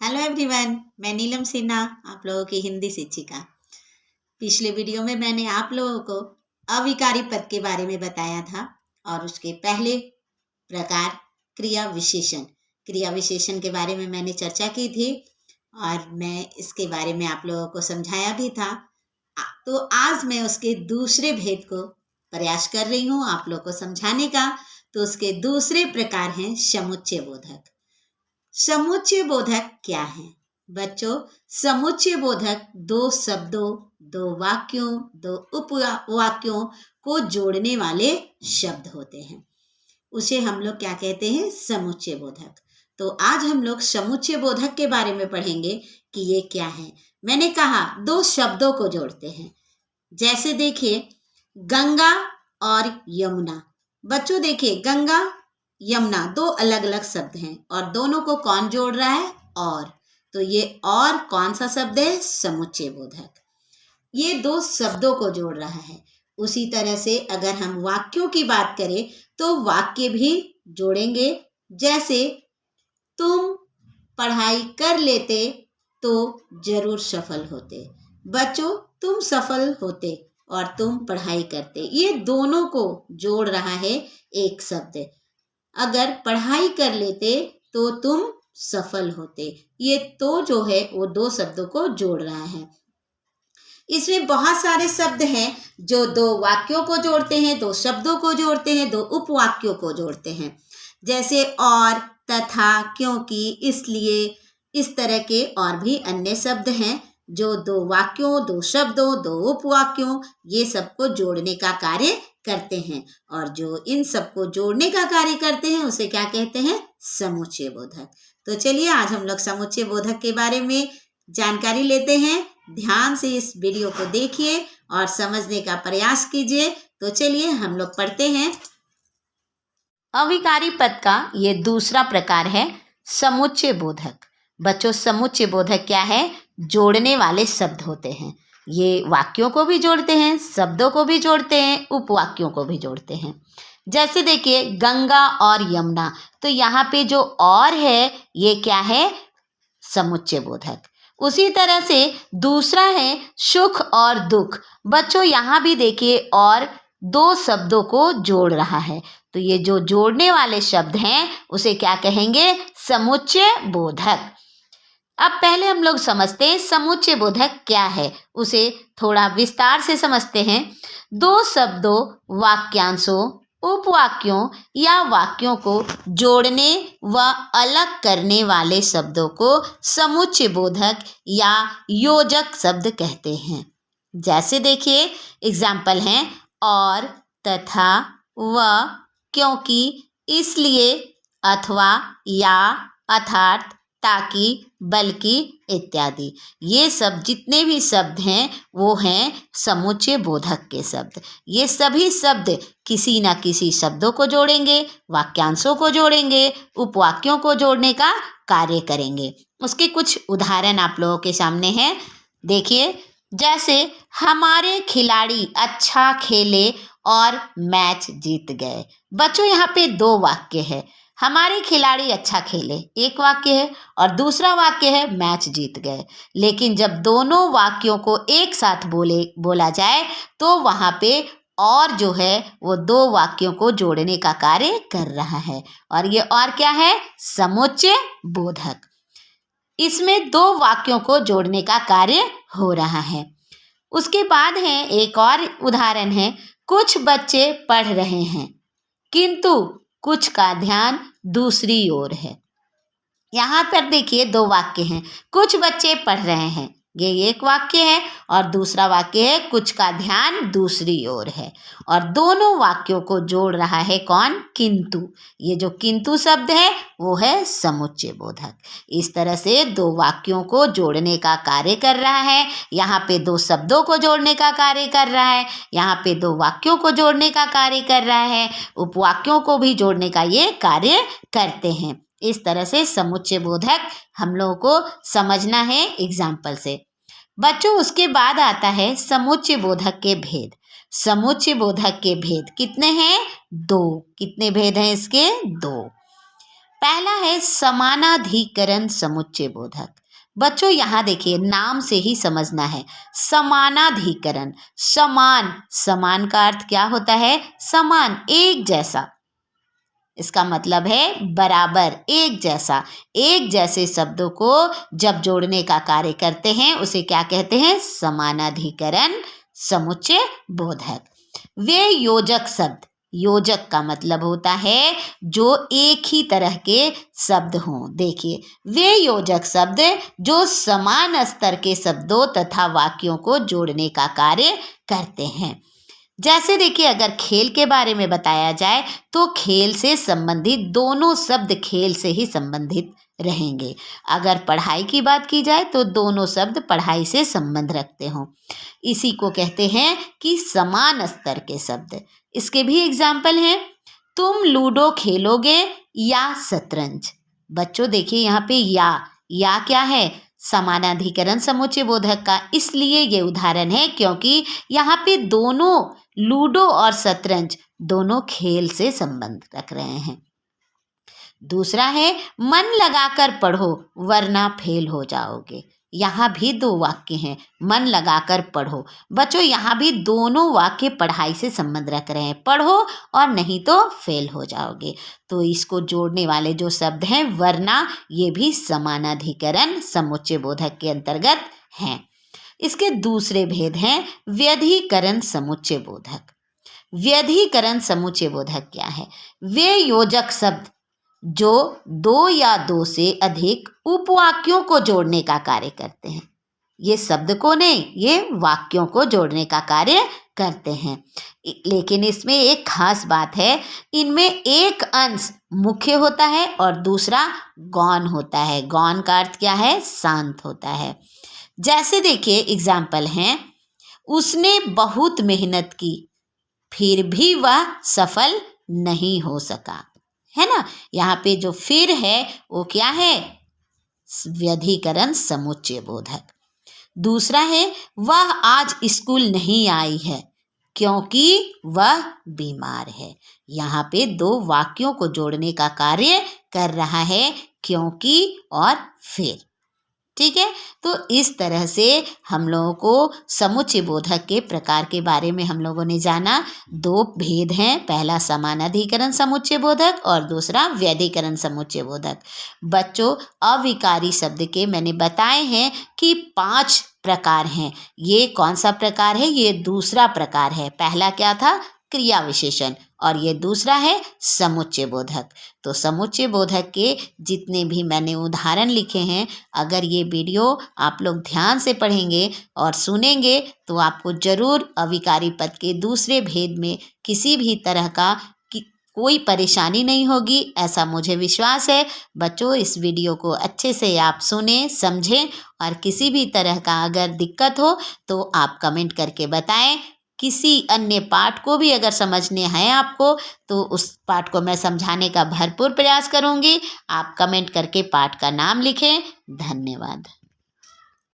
Hello everyone, मैं नीलम सिन्हा, आप लोगों की हिंदी शिक्षिका। पिछले वीडियो में मैंने आप लोगों को अविकारी पद के बारे में बताया था और उसके पहले प्रकार क्रिया विशेषण के बारे में मैंने चर्चा की थी और मैं इसके बारे में आप लोगों को समझाया भी था। तो आज मैं उसके दूसरे भेद को प्रयास कर रही हूँ आप लोगों को समझाने का। तो उसके दूसरे प्रकार हैं समुच्चय बोधक। समुच्चय बोधक क्या है बच्चों? समुच्चय बोधक दो शब्दों, दो वाक्यों, दो उपवाक्यों को जोड़ने वाले शब्द होते हैं। उसे हम लोग क्या कहते हैं? समुच्चय बोधक। तो आज हम लोग समुच्चय बोधक के बारे में पढ़ेंगे कि ये क्या है। मैंने कहा दो शब्दों को जोड़ते हैं। जैसे देखिए गंगा और यमुना। बच्चों देखिए गंगा यमुना दो अलग अलग शब्द हैं और दोनों को कौन जोड़ रहा है? और। तो ये और कौन सा शब्द है? समुच्चय बोधक। ये दो शब्दों को जोड़ रहा है। उसी तरह से अगर हम वाक्यों की बात करें तो वाक्य भी जोड़ेंगे। जैसे तुम पढ़ाई कर लेते तो जरूर सफल होते। बच्चों तुम सफल होते और तुम पढ़ाई करते, ये दोनों को जोड़ रहा है एक शब्द। अगर पढ़ाई कर लेते तो तुम सफल होते, ये तो जो है वो दो शब्दों को जोड़ रहा है। इसमें बहुत सारे शब्द हैं जो दो वाक्यों को जोड़ते हैं, दो शब्दों को जोड़ते हैं, दो उपवाक्यों को जोड़ते हैं। जैसे और, तथा, क्योंकि, इसलिए, इस तरह के और भी अन्य शब्द हैं जो दो वाक्यों, दो शब्दों, दो उपवाक्यों, ये सबको जोड़ने का कार्य करते हैं। और जो इन सबको जोड़ने का कार्य करते हैं उसे क्या कहते हैं? समुच्चय बोधक। तो चलिए आज हम लोग समुच्चय बोधक के बारे में जानकारी लेते हैं। ध्यान से इस वीडियो को देखिए और समझने का प्रयास कीजिए। तो चलिए हम लोग पढ़ते हैं। अविकारी पद का ये दूसरा प्रकार है समुच्चय बोधक। बच्चों समुच्चय बोधक क्या है? जोड़ने वाले शब्द होते हैं। ये वाक्यों को भी जोड़ते हैं, शब्दों को भी जोड़ते हैं, उपवाक्यों को भी जोड़ते हैं। जैसे देखिए गंगा और यमुना, तो यहाँ पे जो और है ये क्या है? समुच्चय बोधक। उसी तरह से दूसरा है सुख और दुख। बच्चों यहाँ भी देखिए और दो शब्दों को जोड़ रहा है। तो ये जो जोड़ने वाले शब्द हैं उसे क्या कहेंगे? समुच्चय बोधक। अब पहले हम लोग समझते हैं समुच्चय बोधक क्या है, उसे थोड़ा विस्तार से समझते हैं। दो शब्दों, वाक्यांशों, उपवाक्यों या वाक्यों को जोड़ने व अलग करने वाले शब्दों को समुच्चय बोधक या योजक शब्द कहते हैं। जैसे देखिए एग्जाम्पल हैं और, तथा, व, क्योंकि, इसलिए, अथवा, या, अर्थात, ताकि, बल्कि इत्यादि। ये सब जितने भी शब्द हैं वो हैं समुच्चय बोधक के शब्द। ये सभी शब्द किसी न किसी शब्दों को जोड़ेंगे, वाक्यांशों को जोड़ेंगे, उपवाक्यों को जोड़ने का कार्य करेंगे। उसके कुछ उदाहरण आप लोगों के सामने हैं। देखिए जैसे हमारे खिलाड़ी अच्छा खेले और मैच जीत गए। बच्चों यहाँ पे दो वाक्य है। हमारे खिलाड़ी अच्छा खेले एक वाक्य है और दूसरा वाक्य है मैच जीत गए। लेकिन जब दोनों वाक्यों को एक साथ बोला जाए तो वहाँ पे और जो है वो दो वाक्यों को जोड़ने का कार्य कर रहा है। और ये और क्या है? समुच्चय बोधक। इसमें दो वाक्यों को जोड़ने का कार्य हो रहा है। उसके बाद है एक और उदाहरण है, कुछ बच्चे पढ़ रहे हैं किंतु कुछ का ध्यान दूसरी ओर है। यहाँ पर देखिए दो वाक्य हैं। कुछ बच्चे पढ़ रहे हैं, ये एक वाक्य है, और दूसरा वाक्य है कुछ का ध्यान दूसरी ओर है। और दोनों वाक्यों को जोड़ रहा है कौन? किंतु। ये जो किंतु शब्द है वो है समुच्चय बोधक। इस तरह से दो वाक्यों को जोड़ने का कार्य कर रहा है। यहाँ पे दो शब्दों को जोड़ने का कार्य कर रहा है, यहाँ पे दो वाक्यों को जोड़ने का कार्य कर रहा है, उपवाक्यों को भी जोड़ने का ये कार्य करते हैं। इस तरह से समुच्चय बोधक हम लोगों को समझना है एग्जाम्पल से। बच्चों उसके बाद आता है समुच्चय बोधक के भेद। समुच्चय बोधक के भेद कितने हैं? दो। कितने भेद हैं इसके? दो। पहला है समानाधिकरण समुच्चय बोधक। बच्चों यहाँ देखिए, नाम से ही समझना है। समानाधिकरण, समान, समान का अर्थ क्या होता है? समान, एक जैसा। इसका मतलब है बराबर, एक जैसा। एक जैसे शब्दों को जब जोड़ने का कार्य करते हैं उसे क्या कहते हैं? समानाधिकरण समुच्चय बोधक। वे योजक शब्द, योजक का मतलब होता है जो एक ही तरह के शब्द हों। देखिए, वे योजक शब्द जो समान स्तर के शब्दों तथा वाक्यों को जोड़ने का कार्य करते हैं। जैसे देखिए, अगर खेल के बारे में बताया जाए तो खेल से संबंधित दोनों शब्द खेल से ही संबंधित रहेंगे। अगर पढ़ाई की बात की जाए तो दोनों शब्द पढ़ाई से संबंध रखते हों। इसी को कहते हैं कि समान स्तर के शब्द। इसके भी एग्जाम्पल हैं। तुम लूडो खेलोगे या शतरंज। बच्चों देखिए, यहाँ पे या क्या है? समानाधिकरण समुच्चय बोधक का। इसलिए ये उदाहरण है क्योंकि यहाँ पे दोनों लूडो और शतरंज दोनों खेल से संबंध रख रहे हैं। दूसरा है मन लगाकर पढ़ो वरना फेल हो जाओगे। यहाँ भी दो वाक्य हैं, मन लगाकर पढ़ो। बच्चों यहाँ भी दोनों वाक्य पढ़ाई से संबंध रख रहे हैं, पढ़ो और नहीं तो फेल हो जाओगे। तो इसको जोड़ने वाले जो शब्द हैं वरना, ये भी समानाधिकरण समुच्चय बोधक के अंतर्गत हैं। इसके दूसरे भेद हैं व्यधिकरण समुच्चय बोधक। व्यधिकरण समुच्चय बोधक क्या है? वे योजक शब्द जो दो या दो से अधिक उपवाक्यों को जोड़ने का कार्य करते हैं। ये शब्द को नहीं, ये वाक्यों को जोड़ने का कार्य करते हैं। लेकिन इसमें एक खास बात है, इनमें एक अंश मुख्य होता है और दूसरा गौण होता है। गौण का अर्थ क्या है? शांत होता है। जैसे देखिए एग्जाम्पल हैं, उसने बहुत मेहनत की फिर भी वह सफल नहीं हो सका, है ना। यहाँ पे जो फिर है वो क्या है? व्यधिकरण समुच्चय बोधक। दूसरा है वह आज स्कूल नहीं आई है क्योंकि वह बीमार है। यहाँ पे दो वाक्यों को जोड़ने का कार्य कर रहा है, क्योंकि और फिर। ठीक है, तो इस तरह से हम लोगों को समुच्चय बोधक के प्रकार के बारे में हम लोगों ने जाना। दो भेद हैं, पहला समानाधिकरण समुच्चय बोधक और दूसरा व्यधिकरण समुच्चय बोधक। बच्चों, अविकारी शब्द के मैंने बताए हैं कि 5 प्रकार हैं। ये कौन सा प्रकार है? ये दूसरा प्रकार है। पहला क्या था? क्रिया विशेषण, और ये दूसरा है समुच्चय बोधक। तो समुच्चय बोधक के जितने भी मैंने उदाहरण लिखे हैं, अगर ये वीडियो आप लोग ध्यान से पढ़ेंगे और सुनेंगे तो आपको जरूर अविकारी पद के दूसरे भेद में किसी भी तरह का कोई परेशानी नहीं होगी, ऐसा मुझे विश्वास है। बच्चों, इस वीडियो को अच्छे से आप सुने, समझें और किसी भी तरह का अगर दिक्कत हो तो आप कमेंट करके बताएं। किसी अन्य पाठ को भी अगर समझने हैं आपको तो उस पाठ को मैं समझाने का भरपूर प्रयास करूंगी। आप कमेंट करके पाठ का नाम लिखें। धन्यवाद।